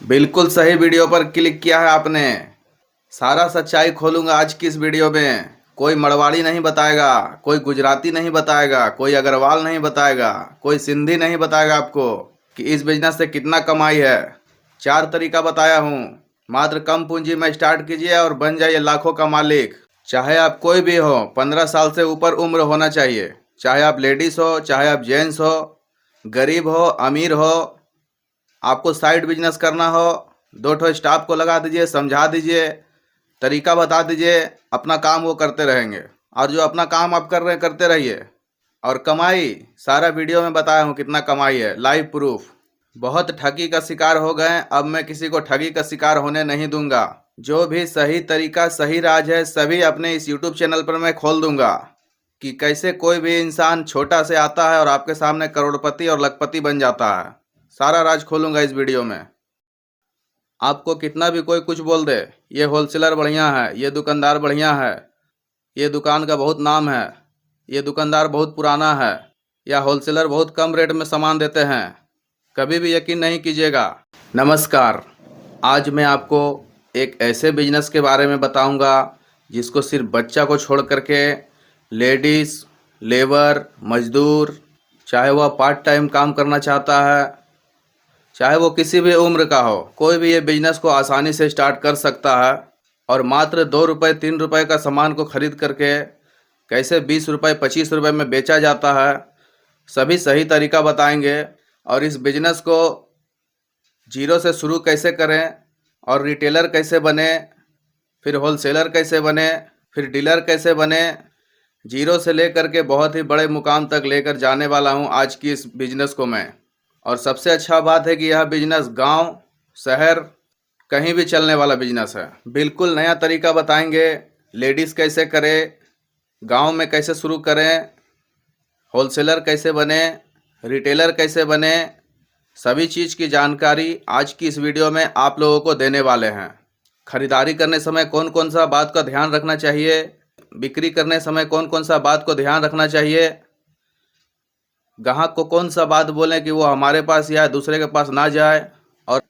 बिल्कुल सही वीडियो पर क्लिक किया है आपने। सारा सच्चाई खोलूंगा आज की इस वीडियो में। कोई मड़वाड़ी नहीं बताएगा, कोई गुजराती नहीं बताएगा, कोई अग्रवाल नहीं बताएगा, कोई सिंधी नहीं बताएगा आपको कि इस बिजनेस से कितना कमाई है। 4 तरीका बताया हूँ। मात्र कम पूंजी में स्टार्ट कीजिए और बन जाइए लाखों का मालिक। चाहे आप कोई भी हो, 15 साल से ऊपर उम्र होना चाहिए। चाहे आप लेडीज हो, चाहे आप जेंट्स हो, गरीब हो, अमीर हो, आपको साइड बिजनेस करना हो, 2 ठो स्टाफ को लगा दीजिए, समझा दीजिए, तरीका बता दीजिए, अपना काम वो करते रहेंगे। और जो अपना काम आप कर रहे हैं करते रहिए। और कमाई सारा वीडियो में बताया हूँ कितना कमाई है, लाइव प्रूफ। बहुत ठगी का शिकार हो गए, अब मैं किसी को ठगी का शिकार होने नहीं दूंगा। जो भी सही तरीका सही राज है सभी अपने इस यूट्यूब चैनल पर मैं खोल दूंगा कि कैसे कोई भी इंसान छोटा से आता है और आपके सामने करोड़पति और लखपति बन जाता है। सारा राज खोलूंगा इस वीडियो में। आपको कितना भी कोई कुछ बोल दे, ये होलसेलर बढ़िया है, ये दुकानदार बढ़िया है, ये दुकान का बहुत नाम है, ये दुकानदार बहुत पुराना है, या होलसेलर बहुत कम रेट में सामान देते हैं, कभी भी यकीन नहीं कीजिएगा। नमस्कार, आज मैं आपको एक ऐसे बिजनेस के बारे में बताऊंगा जिसको सिर्फ बच्चा को छोड़ करके लेडीज़, लेबर, मजदूर, चाहे वह पार्ट टाइम काम करना चाहता है, चाहे वो किसी भी उम्र का हो, कोई भी ये बिजनेस को आसानी से स्टार्ट कर सकता है। और मात्र 2 रुपये 3 रुपये का सामान को खरीद करके कैसे 20 रुपये 25 रुपये में बेचा जाता है, सभी सही तरीका बताएंगे। और इस बिजनेस को जीरो से शुरू कैसे करें, और रिटेलर कैसे बने, फिर होलसेलर कैसे बने, फिर डीलर कैसे बने, जीरो से लेकर के बहुत ही बड़े मुकाम तक लेकर जाने वाला हूं आज की इस बिजनेस को मैं। और सबसे अच्छा बात है कि यह बिजनेस गांव, शहर, कहीं भी चलने वाला बिजनेस है। बिल्कुल नया तरीका बताएंगे। लेडीज़ कैसे करें, गांव में कैसे शुरू करें, होलसेलर कैसे बने, रिटेलर कैसे बने, सभी चीज़ की जानकारी आज की इस वीडियो में आप लोगों को देने वाले हैं। खरीदारी करने समय कौन कौन सा बात का ध्यान रखना चाहिए, बिक्री करने समय कौन कौन सा बात को ध्यान रखना चाहिए, ग्राहक को कौन सा बात बोलें कि वो हमारे पास या दूसरे के पास ना जाए, और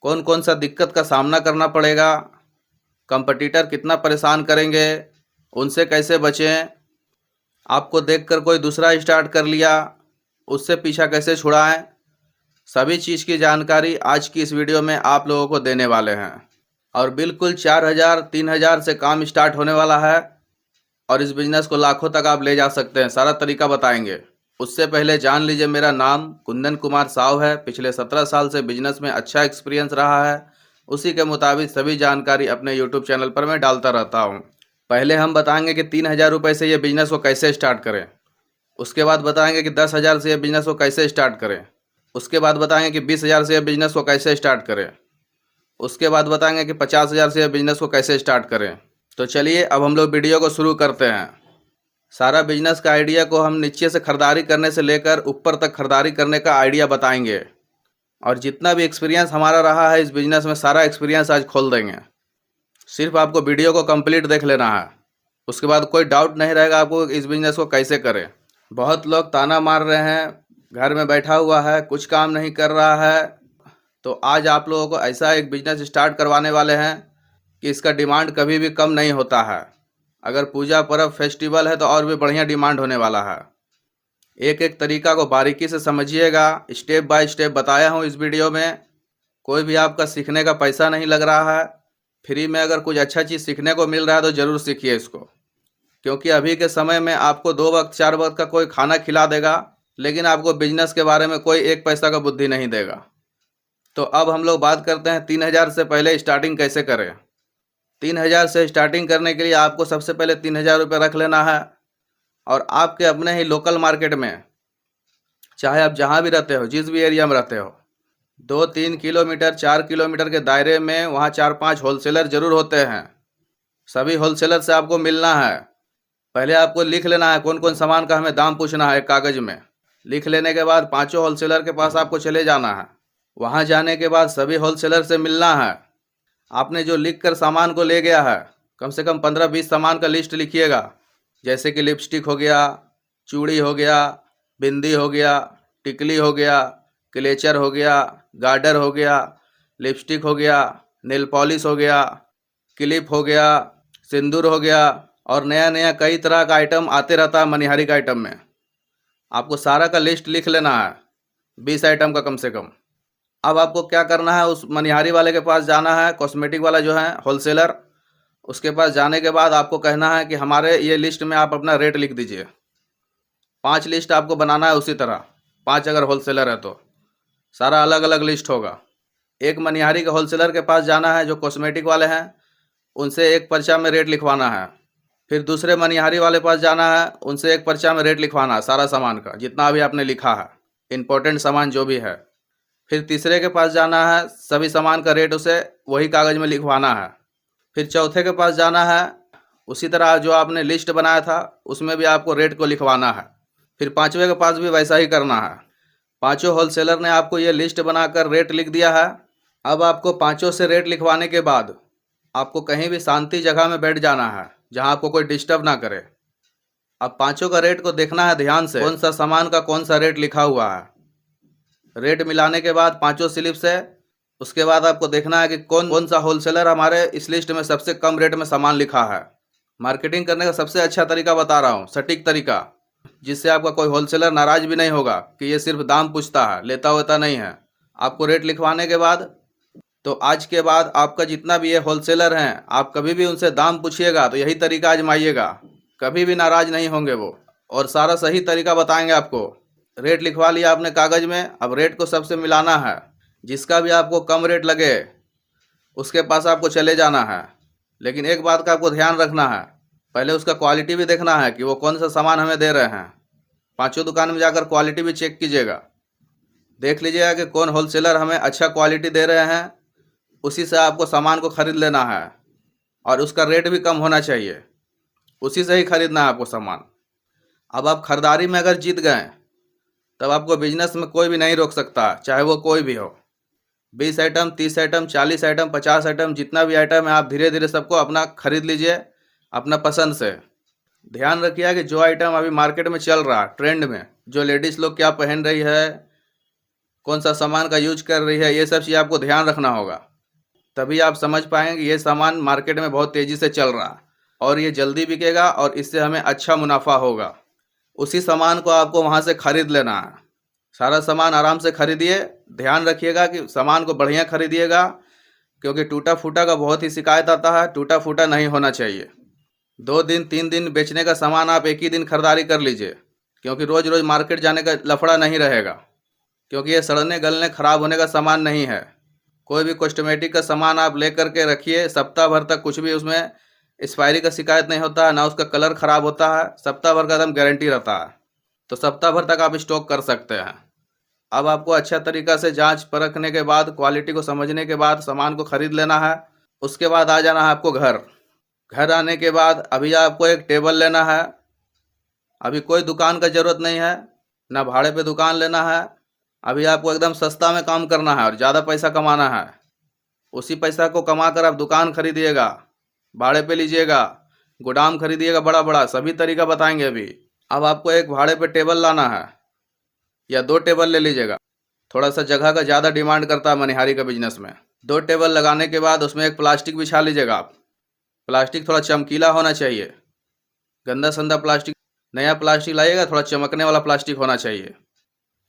कौन कौन सा दिक्कत का सामना करना पड़ेगा, कंपटीटर कितना परेशान करेंगे, उनसे कैसे बचें, आपको देखकर कोई दूसरा स्टार्ट कर लिया उससे पीछा कैसे छुड़ाएं, सभी चीज़ की जानकारी आज की इस वीडियो में आप लोगों को देने वाले हैं। और बिल्कुल 4,000 3,000 से काम स्टार्ट होने वाला है और इस बिज़नेस को लाखों तक आप ले जा सकते हैं। सारा तरीका बताएंगे। उससे पहले जान लीजिए, मेरा नाम कुंदन कुमार साव है। पिछले 17 साल से बिजनेस में अच्छा एक्सपीरियंस रहा है। उसी के मुताबिक सभी जानकारी अपने यूट्यूब चैनल पर मैं डालता रहता हूँ। पहले हम बताएंगे कि 3,000 रुपये से ये बिज़नेस को कैसे स्टार्ट करें। उसके बाद बताएंगे कि 10,000 से ये बिज़नेस को कैसे स्टार्ट करें। उसके बाद बताएंगे कि 20,000 से ये बिज़नेस को कैसे स्टार्ट करें। उसके बाद बताएंगे कि 50,000 से ये बिज़नेस को कैसे स्टार्ट करें। तो चलिए अब हम लोग वीडियो को शुरू करते हैं। सारा बिजनेस का आइडिया को हम नीचे से खरीदारी करने से लेकर ऊपर तक खरीदारी करने का आइडिया बताएंगे। और जितना भी एक्सपीरियंस हमारा रहा है इस बिज़नेस में, सारा एक्सपीरियंस आज खोल देंगे। सिर्फ आपको वीडियो को कंप्लीट देख लेना है, उसके बाद कोई डाउट नहीं रहेगा आपको इस बिज़नेस को कैसे करें। बहुत लोग ताना मार रहे हैं, घर में बैठा हुआ है, कुछ काम नहीं कर रहा है। तो आज आप लोगों को ऐसा एक बिज़नेस स्टार्ट करवाने वाले हैं कि इसका डिमांड कभी भी कम नहीं होता है। अगर पूजा पर्व फेस्टिवल है तो और भी बढ़िया डिमांड होने वाला है। एक एक तरीका को बारीकी से समझिएगा, स्टेप बाय स्टेप बताया हूँ इस वीडियो में। कोई भी आपका सीखने का पैसा नहीं लग रहा है। फ्री में अगर कुछ अच्छा चीज़ सीखने को मिल रहा है तो ज़रूर सीखिए इसको। क्योंकि अभी के समय में आपको 2 वक्त 4 वक्त का कोई खाना खिला देगा, लेकिन आपको बिजनेस के बारे में कोई 1 पैसा का बुद्धि नहीं देगा। तो अब हम लोग बात करते हैं 3,000 से पहले स्टार्टिंग कैसे करें। 3,000 से स्टार्टिंग करने के लिए आपको सबसे पहले 3,000 रुपये रख लेना है। और आपके अपने ही लोकल मार्केट में, चाहे आप जहाँ भी रहते हो, जिस भी एरिया में रहते हो, 2-3 किलोमीटर 4 किलोमीटर के दायरे में वहाँ 4-5 होलसेलर ज़रूर होते हैं। सभी होलसेलर से आपको मिलना है। पहले आपको लिख लेना है कौन कौन सामान का हमें दाम पूछना है, एक कागज़ में लिख लेने के बाद 5 होलसेलर के पास आपको चले जाना है। वहाँ जाने के बाद सभी होलसेलर से मिलना है। आपने जो लिख कर सामान को ले गया है, कम से कम 15-20 सामान का लिस्ट लिखिएगा। जैसे कि लिपस्टिक हो गया, चूड़ी हो गया, बिंदी हो गया, टिकली हो गया, क्लेचर हो गया, गार्डर हो गया, लिपस्टिक हो गया, नेल पॉलिश हो गया, क्लिप हो गया, सिंदूर हो गया, और नया नया कई तरह का आइटम आते रहता है मनिहारी का आइटम में। आपको सारा का लिस्ट लिख लेना है, 20 आइटम का कम से कम। अब आपको क्या करना है, उस मनिहारी वाले के पास जाना है, कॉस्मेटिक वाला जो है होलसेलर, उसके पास जाने के बाद आपको कहना है कि हमारे ये लिस्ट में आप अपना रेट लिख दीजिए। 5 लिस्ट आपको बनाना है उसी तरह, 5 अगर होलसेलर है तो सारा अलग अलग लिस्ट होगा। एक मनिहारी के होलसेलर के पास जाना है जो कॉस्मेटिक वाले हैं, उनसे एक पर्चा में रेट लिखवाना है। फिर दूसरे मनिहारी वाले पास जाना है, उनसे एक पर्चा में रेट लिखवाना है सारा सामान का, जितना भी आपने लिखा है, इम्पोर्टेंट सामान जो भी है। फिर तीसरे के पास जाना है, सभी सामान का रेट उसे वही कागज़ में लिखवाना है। फिर चौथे के पास जाना है, उसी तरह जो आपने लिस्ट बनाया था उसमें भी आपको रेट को लिखवाना है। फिर पाँचवें के पास भी वैसा ही करना है। पाँचों होलसेलर ने आपको ये लिस्ट बनाकर रेट लिख दिया है। अब आपको पाँचों से रेट लिखवाने के बाद आपको कहीं भी शांति जगह में बैठ जाना है जहां आपको कोई डिस्टर्ब ना करे। अब पाँचों का रेट को देखना है ध्यान से, कौन सा सामान का कौन सा रेट लिखा हुआ है। रेट मिलाने के बाद पाँचों स्लिप से उसके बाद आपको देखना है कि कौन सा होलसेलर हमारे इस लिस्ट में सबसे कम रेट में सामान लिखा है। मार्केटिंग करने का सबसे अच्छा तरीका बता रहा हूँ, सटीक तरीका, जिससे आपका कोई होलसेलर नाराज भी नहीं होगा कि ये सिर्फ दाम पूछता है, लेता होता नहीं है। आपको रेट लिखवाने के बाद तो आज के बाद आपका जितना भी ये होलसेलर हैं, आप कभी भी उनसे दाम पूछिएगा तो यही तरीका आजमाइएगा, कभी भी नाराज नहीं होंगे वो, और सारा सही तरीका बताएंगे आपको। रेट लिखवा लिया आपने कागज़ में, अब रेट को सबसे मिलाना है। जिसका भी आपको कम रेट लगे उसके पास आपको चले जाना है। लेकिन एक बात का आपको ध्यान रखना है, पहले उसका क्वालिटी भी देखना है कि वो कौन सा सामान हमें दे रहे हैं। पाँचों दुकान में जाकर क्वालिटी भी चेक कीजिएगा, देख लीजिएगा कि कौन होलसेलर हमें अच्छा क्वालिटी दे रहे हैं, उसी से आपको सामान को ख़रीद लेना है। और उसका रेट भी कम होना चाहिए, उसी से ही ख़रीदना है आपको सामान। अब आप खरीदारी में अगर जीत गए तब आपको बिजनेस में कोई भी नहीं रोक सकता, चाहे वो कोई भी हो। 20 आइटम, 30 आइटम, 40 आइटम, 50 आइटम, जितना भी आइटम है आप धीरे धीरे सबको अपना खरीद लीजिए अपना पसंद से। ध्यान रखिए कि जो आइटम अभी मार्केट में चल रहा है, ट्रेंड में, जो लेडीज़ लोग क्या पहन रही है, कौन सा सामान का यूज कर रही है, ये सब चीज़ आपको ध्यान रखना होगा। तभी आप समझ पाएंगे कि ये सामान मार्केट में बहुत तेज़ी से चल रहा है और ये जल्दी बिकेगा और इससे हमें अच्छा मुनाफा होगा। उसी सामान को आपको वहाँ से ख़रीद लेना है। सारा सामान आराम से खरीदिए, ध्यान रखिएगा कि सामान को बढ़िया खरीदिएगा, क्योंकि टूटा फूटा का बहुत ही शिकायत आता है। टूटा फूटा नहीं होना चाहिए। 2 दिन 3 दिन बेचने का सामान आप एक ही दिन खरीदारी कर लीजिए, क्योंकि रोज़ रोज़ मार्केट जाने का लफड़ा नहीं रहेगा, क्योंकि ये सड़ने गलने ख़राब होने का सामान नहीं है। कोई भी कॉस्मेटिक का सामान आप ले करके रखिए, सप्ताह भर तक कुछ भी उसमें एक्सपायरी का शिकायत नहीं होता है, ना उसका कलर ख़राब होता है। सप्ताह भर का एकदम गारंटी रहता है, तो सप्ताह भर तक आप स्टॉक कर सकते हैं। अब आपको अच्छा तरीक़ा से जांच परखने के बाद, क्वालिटी को समझने के बाद सामान को ख़रीद लेना है। उसके बाद आ जाना है आपको घर। घर आने के बाद अभी आपको एक टेबल लेना है। अभी कोई दुकान का ज़रूरत नहीं है, ना भाड़े पे दुकान लेना है। अभी आपको एकदम सस्ता में काम करना है और ज़्यादा पैसा कमाना है। उसी पैसा को कमा कर आप दुकान खरीदिएगा, भाड़े पे लीजिएगा, गोदाम खरीदिएगा बड़ा बड़ा, सभी तरीका बताएंगे अभी। अब आपको एक भाड़े पे टेबल लाना है या 2 टेबल ले लीजिएगा। थोड़ा सा जगह का ज़्यादा डिमांड करता है मनिहारी का बिजनेस में। 2 टेबल लगाने के बाद उसमें एक प्लास्टिक बिछा लीजिएगा आप। प्लास्टिक थोड़ा चमकीला होना चाहिए, गंदा संदा प्लास्टिक, नया प्लास्टिक लाइएगा, थोड़ा चमकने वाला प्लास्टिक होना चाहिए।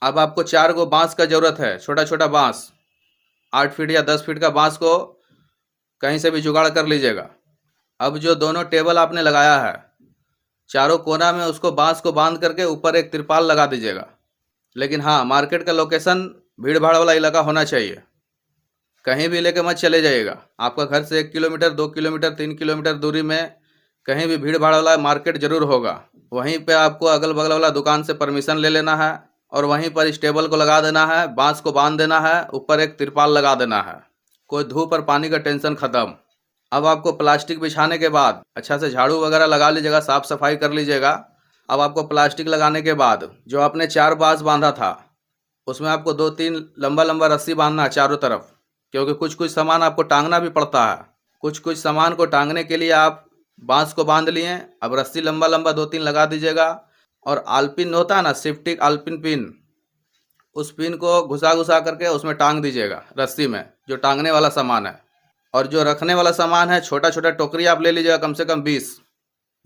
अब आपको 4 गो बांस का ज़रूरत है, छोटा छोटा बांस, 8 फीट या 10 फीट का बांस को कहीं से भी जुगाड़ कर लीजिएगा। अब जो दोनों टेबल आपने लगाया है, चारों कोना में उसको बांस को बांध करके ऊपर एक तिरपाल लगा दीजिएगा। लेकिन हाँ, मार्केट का लोकेशन भीड़ भाड़ वाला इलाका होना चाहिए, कहीं भी लेके मत चले जाइएगा। आपका घर से 1 किलोमीटर, 2 किलोमीटर, 3 किलोमीटर दूरी में कहीं भी भीड़ भाड़ वाला मार्केट ज़रूर होगा। वहीं पे आपको अगल बगल वाला दुकान से परमिशन ले लेना है और वहीं पर इस टेबल को लगा देना है, बांस को बांध देना है, ऊपर एक तिरपाल लगा देना है। कोई धूप और पानी का टेंशन ख़त्म। अब आपको प्लास्टिक बिछाने के बाद अच्छा से झाड़ू वगैरह लगा लीजिएगा, साफ़ सफाई कर लीजिएगा। अब आपको प्लास्टिक लगाने के बाद जो आपने 4 बांस बांधा था उसमें आपको 2-3 लंबा लंबा रस्सी बांधना है चारों तरफ, क्योंकि कुछ कुछ सामान आपको टांगना भी पड़ता है। कुछ कुछ सामान को टांगने के लिए आप बांस को बांध लिए, अब रस्सी लंबा लंबा 2-3 लगा दीजिएगा। और आलपिन होता है ना, सेफ्टी आलपिन पिन, उस पिन को घुसा घुसा करके उसमें टांग दीजिएगा रस्सी में। जो टांगने वाला सामान है। और जो रखने वाला सामान है, छोटा छोटा टोकरी आप ले लीजिएगा, कम से कम 20।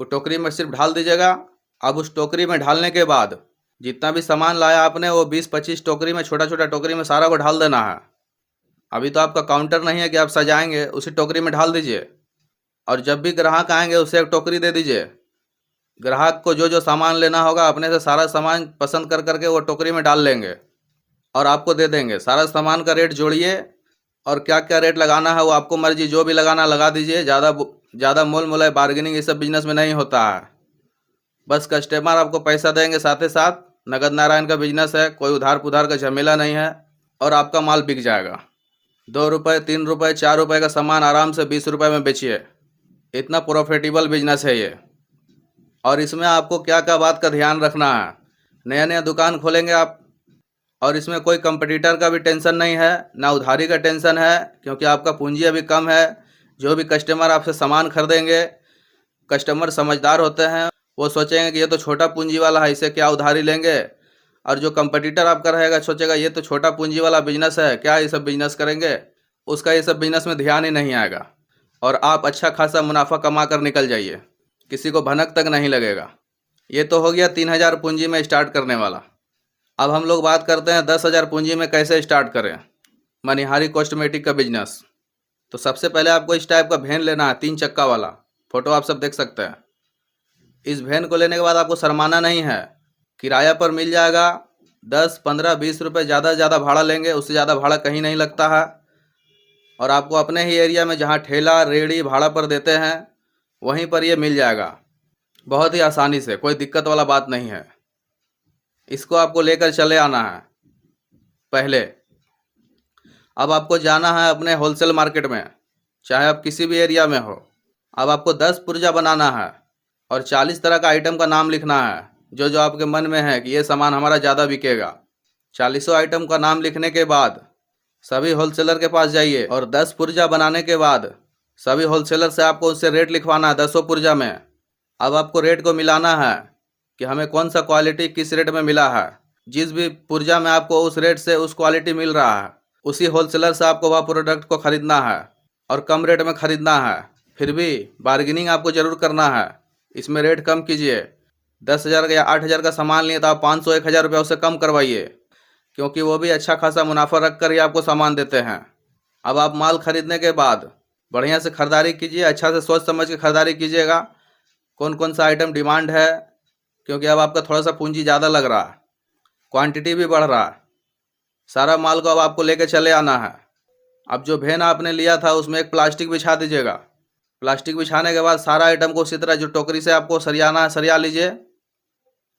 वो टोकरी में सिर्फ ढाल दीजिएगा। अब उस टोकरी में ढालने के बाद जितना भी सामान लाया आपने, वो 20-25 टोकरी में, छोटा छोटा टोकरी में सारा को ढाल देना है। अभी तो आपका काउंटर नहीं है कि आप सजाएंगे, उसी टोकरी में ढाल दीजिए। और जब भी ग्राहक आएंगे उसे एक टोकरी दे दीजिए। ग्राहक को जो जो सामान लेना होगा अपने से सारा सामान पसंद कर करके वो टोकरी में डाल लेंगे और आपको दे देंगे। सारा सामान का रेट जोड़िए और क्या क्या रेट लगाना है वो आपको मर्जी, जो भी लगाना लगा दीजिए। ज़्यादा मोल मोलाई बार्गेनिंग ये सब बिजनेस में नहीं होता है। बस कस्टमर आपको पैसा देंगे, साथ ही साथ नगद नारायण का बिजनेस है, कोई उधार पुधार का झमेला नहीं है और आपका माल बिक जाएगा। 2 रुपये, 3 रुपये, 4 रुपये का सामान आराम से 20 रुपये में बेचिए। इतना प्रॉफिटेबल बिजनेस है ये। और इसमें आपको क्या क्या बात का ध्यान रखना है। नया नया दुकान खोलेंगे आप, और इसमें कोई कंपटीटर का भी टेंशन नहीं है, ना उधारी का टेंशन है, क्योंकि आपका पूंजी अभी कम है। जो भी कस्टमर आपसे सामान खरीदेंगे, कस्टमर समझदार होते हैं, वो सोचेंगे कि ये तो छोटा पूंजी वाला है, इसे क्या उधारी लेंगे। और जो कंपटीटर आपका रहेगा सोचेगा ये तो छोटा पूंजी वाला बिजनेस है, क्या ये सब बिजनेस करेंगे। उसका ये सब बिजनेस में ध्यान ही नहीं आएगा और आप अच्छा खासा मुनाफा कमा कर निकल जाइए, किसी को भनक तक नहीं लगेगा। ये तो हो गया 3000 पूंजी में स्टार्ट करने वाला। अब हम लोग बात करते हैं 10,000 पूंजी में कैसे स्टार्ट करें मनिहारी कॉस्मेटिक का बिजनेस। तो सबसे पहले आपको इस टाइप का वैन लेना है, 3 चक्का वाला। फोटो आप सब देख सकते हैं। इस वैन को लेने के बाद आपको शर्माना नहीं है, किराया पर मिल जाएगा। 10, 15, 20 रुपये ज़्यादा से ज़्यादा भाड़ा लेंगे, उससे ज़्यादा भाड़ा कहीं नहीं लगता है। और आपको अपने ही एरिया में जहाँ ठेला रेहड़ी भाड़ा पर देते हैं वहीं पर ये मिल जाएगा बहुत ही आसानी से, कोई दिक्कत वाला बात नहीं है। इसको आपको लेकर चले आना है पहले। अब आपको जाना है अपने होलसेल मार्केट में, चाहे आप किसी भी एरिया में हो। अब आपको 10 पुर्जा बनाना है और 40 तरह का आइटम का नाम लिखना है, जो जो आपके मन में है कि ये सामान हमारा ज़्यादा बिकेगा। 40 आइटम का नाम लिखने के बाद सभी होलसेलर के पास जाइए और 10 पुर्जा बनाने के बाद सभी होलसेलर से आपको उससे रेट लिखवाना है 10 पुर्जा में। अब आपको रेट को मिलाना है कि हमें कौन सा क्वालिटी किस रेट में मिला है। जिस भी पुर्जा में आपको उस रेट से उस क्वालिटी मिल रहा है, उसी होलसेलर से आपको वह प्रोडक्ट को ख़रीदना है और कम रेट में ख़रीदना है। फिर भी बार्गेनिंग आपको ज़रूर करना है, इसमें रेट कम कीजिए। 10,000 का या 8,000 का सामान लिए तो आप 500-1,000 रुपये उससे कम करवाइए, क्योंकि वो भी अच्छा खासा मुनाफा रख कर ही आपको सामान देते हैं। अब आप माल खरीदने के बाद बढ़िया से ख़रीदारी कीजिए, अच्छा से सोच समझ के ख़रीदारी कीजिएगा कौन कौन सा आइटम डिमांड है, क्योंकि अब आपका थोड़ा सा पूंजी ज़्यादा लग रहा है, क्वांटिटी भी बढ़ रहा है। सारा माल को अब आपको लेके चले आना है। अब जो वैन आपने लिया था उसमें एक प्लास्टिक बिछा दीजिएगा। प्लास्टिक बिछाने के बाद सारा आइटम को उसी तरह जो टोकरी से आपको सरियाना है सरिया लीजिए।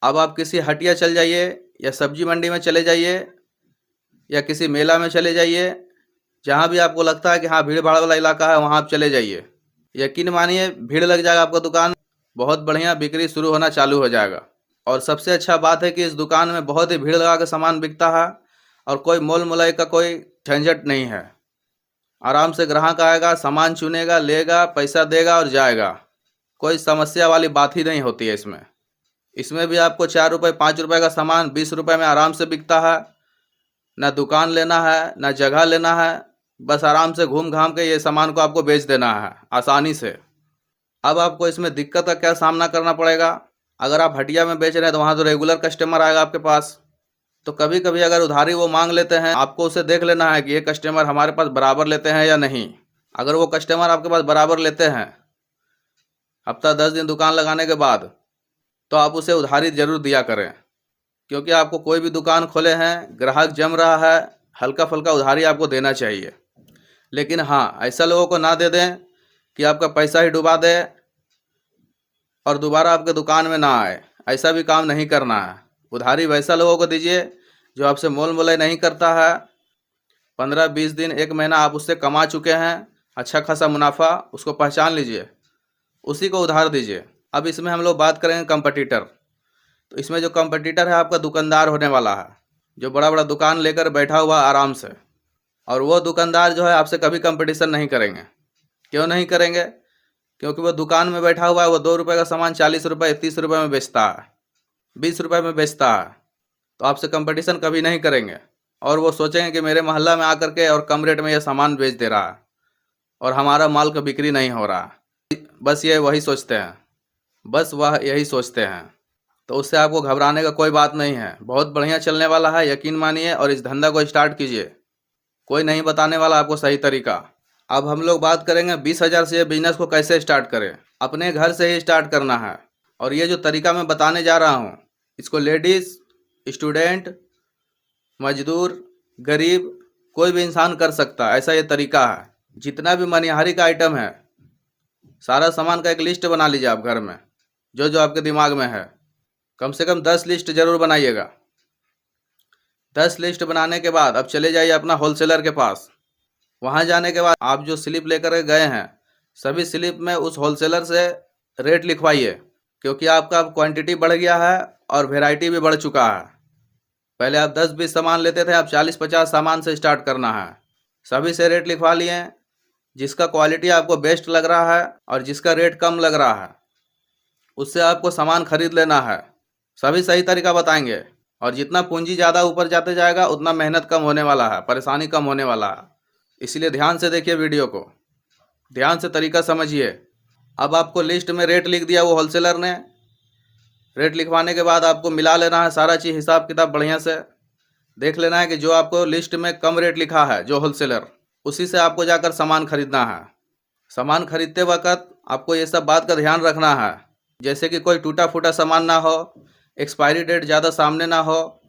अब आप किसी हटिया चल जाइए या सब्जी मंडी में चले जाइए या किसी मेला में चले जाइए, जहाँ भी आपको लगता है कि हाँ भीड़ भाड़ वाला इलाका है वहाँ आप चले जाइए। यकीन मानिए भीड़ लग जाएगा, आपका दुकान बहुत बढ़िया बिक्री शुरू होना चालू हो जाएगा। और सबसे अच्छा बात है कि इस दुकान में बहुत ही भीड़ लगा के सामान बिकता है और कोई मोल मोलाई का कोई झंझट नहीं है। आराम से ग्राहक आएगा, सामान चुनेगा, लेगा, पैसा देगा और जाएगा। कोई समस्या वाली बात ही नहीं होती है इसमें। इसमें भी आपको 4 रुपये 5 रुपये का सामान 20 रुपये में आराम से बिकता है। ना दुकान लेना है ना जगह लेना है, बस आराम से घूम घाम के ये सामान को आपको बेच देना है आसानी से। अब आपको इसमें दिक्कत का क्या सामना करना पड़ेगा। अगर आप हटिया में बेच रहे हैं तो वहाँ तो रेगुलर कस्टमर आएगा आपके पास, तो कभी कभी अगर उधारी वो मांग लेते हैं, आपको उसे देख लेना है कि ये कस्टमर हमारे पास बराबर लेते हैं या नहीं। अगर वो कस्टमर आपके पास बराबर लेते हैं हफ्ता 10 दिन दुकान लगाने के बाद, तो आप उसे उधारी ज़रूर दिया करें, क्योंकि आपको कोई भी दुकान खोले हैं, ग्राहक जम रहा है, हल्का फुल्का उधारी आपको देना चाहिए। लेकिन हाँ, ऐसा लोगों को ना दे दें कि आपका पैसा ही डुबा दे और दोबारा आपके दुकान में ना आए। ऐसा भी काम नहीं करना है। उधारी वैसा लोगों को दीजिए जो आपसे मोल मोलाई नहीं करता है। 15-20 दिन 1 महीना आप उससे कमा चुके हैं अच्छा खासा मुनाफा, उसको पहचान लीजिए, उसी को उधार दीजिए। अब इसमें हम लोग बात करेंगे कंपटीटर। तो इसमें जो कंपटीटर है आपका दुकानदार होने वाला है, जो बड़ा बड़ा दुकान लेकर बैठा हुआ आराम से। और वो दुकानदार जो है आपसे कभी कंपटीशन नहीं करेंगे। क्यों नहीं करेंगे? क्योंकि वो दुकान में बैठा हुआ है, वो 2 रुपये का सामान 40 रुपये 30 रुपये में बेचता है, 20 रुपये में बेचता है, तो आपसे कंपटीशन कभी नहीं करेंगे। और वो सोचेंगे कि मेरे मोहल्ला में आकर के और कम रेट में ये सामान बेच दे रहा है और हमारा माल का बिक्री नहीं हो रहा है। बस ये वही सोचते हैं, बस वह यही सोचते हैं। तो उससे आपको घबराने का कोई बात नहीं है, बहुत बढ़िया चलने वाला है, यकीन मानिए और इस धंधा को स्टार्ट कीजिए। कोई नहीं बताने वाला आपको सही तरीका। अब हम लोग बात करेंगे 20,000 से ये बिजनेस को कैसे स्टार्ट करें। अपने घर से ही स्टार्ट करना है और ये जो तरीका मैं बताने जा रहा हूँ इसको लेडीज़, स्टूडेंट, मजदूर, गरीब कोई भी इंसान कर सकता है, ऐसा ये तरीका है। जितना भी मनिहारी का आइटम है सारा सामान का एक लिस्ट बना लीजिए आप घर में, जो जो आपके दिमाग में है। कम से कम 10 लिस्ट ज़रूर बनाइएगा। 10 लिस्ट बनाने के बाद अब चले जाइए अपना होलसेलर के पास। वहाँ जाने के बाद आप जो स्लिप लेकर गए हैं सभी स्लिप में उस होलसेलर से रेट लिखवाइए, क्योंकि आपका क्वांटिटी बढ़ गया है और वैरायटी भी बढ़ चुका है। पहले आप 10-20 सामान लेते थे, अब 40-50 सामान से स्टार्ट करना है। सभी से रेट लिखवा लिए, जिसका क्वालिटी आपको बेस्ट लग रहा है और जिसका रेट कम लग रहा है उससे आपको सामान खरीद लेना है। सभी सही तरीका बताएंगे और जितना पूंजी ज़्यादा ऊपर जाते जाएगा उतना मेहनत कम होने वाला है, परेशानी कम होने वाला है। इसलिए ध्यान से देखिए वीडियो को, ध्यान से तरीका समझिए। अब आपको लिस्ट में रेट लिख दिया वो होलसेलर ने। रेट लिखवाने के बाद आपको मिला लेना है सारा चीज़, हिसाब किताब बढ़िया से देख लेना है कि जो आपको लिस्ट में कम रेट लिखा है जो होलसेलर, उसी से आपको जाकर सामान खरीदना है। सामान खरीदते वक्त आपको ये सब बात का ध्यान रखना है, जैसे कि कोई टूटा फूटा सामान ना हो, एक्सपायरी डेट ज़्यादा सामने ना हो,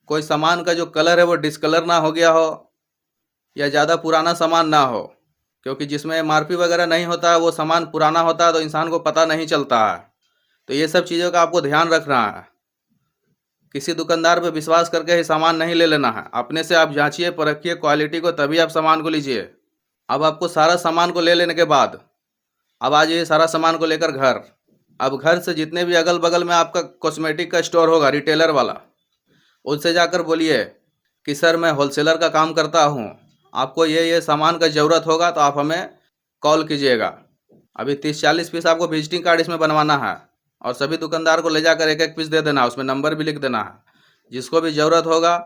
कोई सामान का जो कलर है वो डिस्कलर ना हो गया हो, या ज़्यादा पुराना सामान ना हो, क्योंकि जिसमें एमआरपी वगैरह नहीं होता है वो सामान पुराना होता है तो इंसान को पता नहीं चलता है। तो ये सब चीज़ों का आपको ध्यान रखना है। किसी दुकानदार पे विश्वास करके ही सामान नहीं ले लेना है, अपने से आप जांचिए परखिए क्वालिटी को, तभी आप सामान को लीजिए। अब आपको सारा सामान को ले लेने के बाद अब आ जाइए सारा सामान को लेकर घर। अब घर से जितने भी अगल बगल में आपका कॉस्मेटिक का स्टोर होगा रिटेलर वाला, उनसे जाकर बोलिए कि सर मैं होलसेलर का काम करता हूँ, आपको ये सामान का ज़रूरत होगा तो आप हमें कॉल कीजिएगा। अभी 30-40 पीस आपको विजिटिंग कार्ड इसमें बनवाना है और सभी दुकानदार को ले जाकर एक एक पीस दे देना, उसमें नंबर भी लिख देना है। जिसको भी ज़रूरत होगा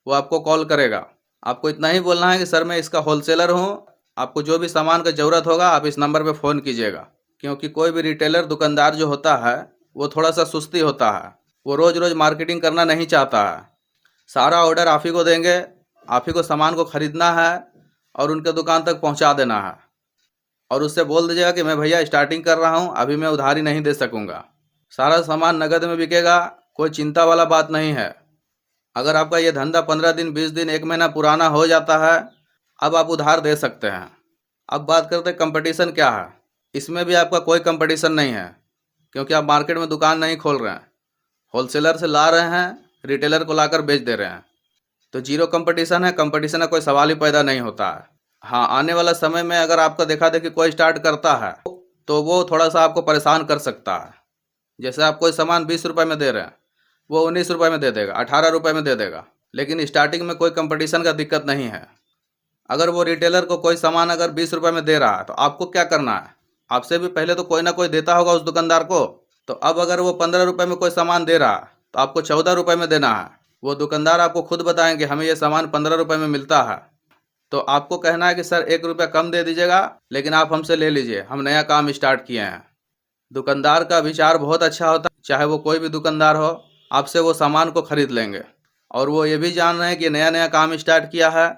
वो आपको कॉल करेगा। आपको इतना ही बोलना है कि सर मैं इसका होलसेलर हूँ, आपको जो भी सामान का ज़रूरत होगा आप इस नंबर पर फ़ोन कीजिएगा। क्योंकि कोई भी रिटेलर दुकानदार जो होता है वो थोड़ा सा सुस्ती होता है, वो रोज़ रोज़ मार्केटिंग करना नहीं चाहता है। सारा ऑर्डर आप ही को देंगे, आप ही को सामान को ख़रीदना है और उनके दुकान तक पहुंचा देना है। और उससे बोल दीजिएगा कि मैं भैया स्टार्टिंग कर रहा हूं, अभी मैं उधारी नहीं दे सकूंगा। सारा सामान नगद में बिकेगा, कोई चिंता वाला बात नहीं है। अगर आपका ये धंधा 15 दिन, 20 दिन, 1 महीना पुराना हो जाता है, अब आप उधार दे सकते हैं। अब बात करते हैं कंपटीशन क्या है। इसमें भी आपका कोई कंपटीशन नहीं है, क्योंकि आप मार्केट में दुकान नहीं खोल रहे हैं, होलसेलर से ला रहे हैं, रिटेलर को लाकर बेच दे रहे हैं। तो जीरो कंपटीशन है, कंपटीशन का कोई सवाल ही पैदा नहीं होता है। हाँ, आने वाला समय में अगर आपका देखा देखी कोई स्टार्ट करता है तो वो थोड़ा सा आपको परेशान कर सकता है। जैसे आप कोई सामान 20 रुपये में दे रहे हैं, वो 19 रुपये में दे देगा, 18 रुपये में दे देगा। लेकिन स्टार्टिंग में कोई कंपटीशन का दिक्कत नहीं है। अगर वो रिटेलर को कोई सामान अगर 20 रुपये में दे रहा है तो आपको क्या करना है, आपसे भी पहले तो कोई ना कोई देता होगा उस दुकानदार को। तो अब अगर वो 15 रुपये में कोई सामान दे रहा है तो आपको 14 रुपये में देना है। वो दुकानदार आपको खुद बताएंगे हमें ये सामान 15 रुपये में मिलता है, तो आपको कहना है कि सर 1 रुपया कम दे दीजिएगा, लेकिन आप हमसे ले लीजिए, हम नया काम स्टार्ट किए हैं। दुकानदार का विचार बहुत अच्छा होता है, चाहे वो कोई भी दुकानदार हो, आपसे वो सामान को खरीद लेंगे। और वो ये भी जान रहे हैं कि नया नया काम स्टार्ट किया है,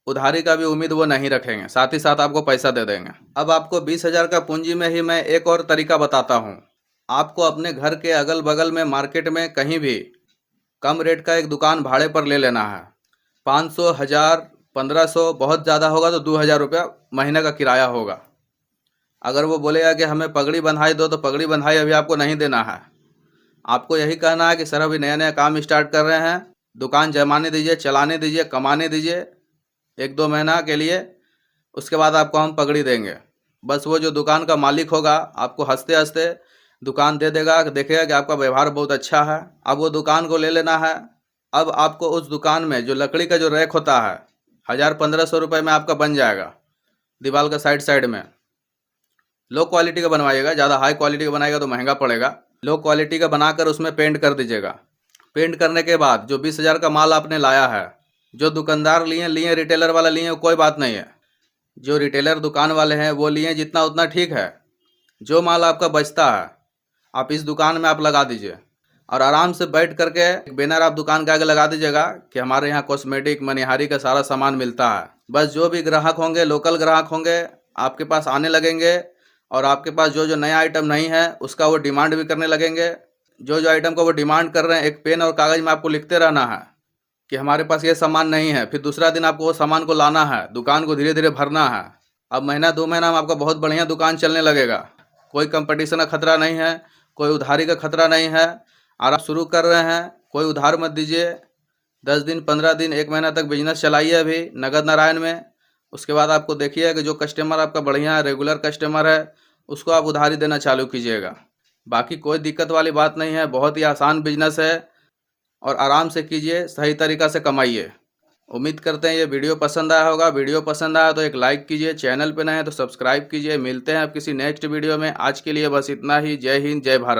उधारी का भी उम्मीद वो नहीं रखेंगे, साथ ही साथ आपको पैसा दे देंगे। अब आपको 20,000 का पूंजी में ही मैं एक और तरीका बताता हूँ। आपको अपने घर के अगल बगल में मार्केट में कहीं भी कम रेट का एक दुकान भाड़े पर ले लेना है। 500, 1000, 1500, बहुत ज़्यादा होगा तो 2000 रुपया महीने का किराया होगा। अगर वो बोलेगा कि हमें पगड़ी बंधाई दो, तो पगड़ी बंधाई अभी आपको नहीं देना है। आपको यही कहना है कि सर अभी नया नया काम स्टार्ट कर रहे हैं, दुकान जमाने दीजिए, चलाने दीजिए, कमाने दीजिए 1-2 महीना के लिए, उसके बाद आपको हम पगड़ी देंगे। बस वो जो दुकान का मालिक होगा आपको हंसते हंसते दुकान दे देगा, देखेगा कि आपका व्यवहार बहुत अच्छा है। अब वो दुकान को ले लेना है। अब आपको उस दुकान में जो लकड़ी का जो रैक होता है 1000-1500 रुपये में आपका बन जाएगा। दीवार का साइड में लो क्वालिटी का बनवाइएगा, ज़्यादा हाई क्वालिटी का बनाएगा तो महंगा पड़ेगा। लो क्वालिटी का बनाकर उसमें पेंट कर दीजिएगा। पेंट करने के बाद जो 20,000 का माल आपने लाया है जो दुकानदार लिए रिटेलर वाला लिए कोई बात नहीं है। जो रिटेलर दुकान वाले हैं वो लिए जितना उतना ठीक है। जो माल आपका बचता है आप इस दुकान में आप लगा दीजिए और आराम से बैठ करके एक बैनर आप दुकान के आगे लगा दीजिएगा कि हमारे यहाँ कॉस्मेटिक मनिहारी का सारा सामान मिलता है। बस जो भी ग्राहक होंगे, लोकल ग्राहक होंगे, आपके पास आने लगेंगे और आपके पास जो जो नया आइटम नहीं है उसका वो डिमांड भी करने लगेंगे। जो जो आइटम को वो डिमांड कर रहे हैं एक पेन और कागज़ में आपको लिखते रहना है कि हमारे पास ये सामान नहीं है। फिर दूसरा दिन आपको वो सामान को लाना है, दुकान को धीरे धीरे भरना है। अब महीना 2 महीना में आपका बहुत बढ़िया दुकान चलने लगेगा। कोई कंपटीशन का खतरा नहीं है, कोई उधारी का खतरा नहीं है। और आप शुरू कर रहे हैं, कोई उधार मत दीजिए। 10 दिन, 15 दिन, 1 महीना तक बिजनेस चलाइए अभी नगद नारायण में। उसके बाद आपको देखिए कि जो कस्टमर आपका बढ़िया है, रेगुलर कस्टमर है, उसको आप उधारी देना चालू कीजिएगा। बाकी कोई दिक्कत वाली बात नहीं है, बहुत ही आसान बिजनेस है और आराम से कीजिए, सही तरीक़ा से कमाइए। उम्मीद करते हैं ये वीडियो पसंद आया होगा। वीडियो पसंद आया तो एक लाइक कीजिए, चैनल पे नए हैं तो सब्सक्राइब कीजिए। मिलते हैं अब किसी नेक्स्ट वीडियो में। आज के लिए बस इतना ही। जय हिंद, जय भारत।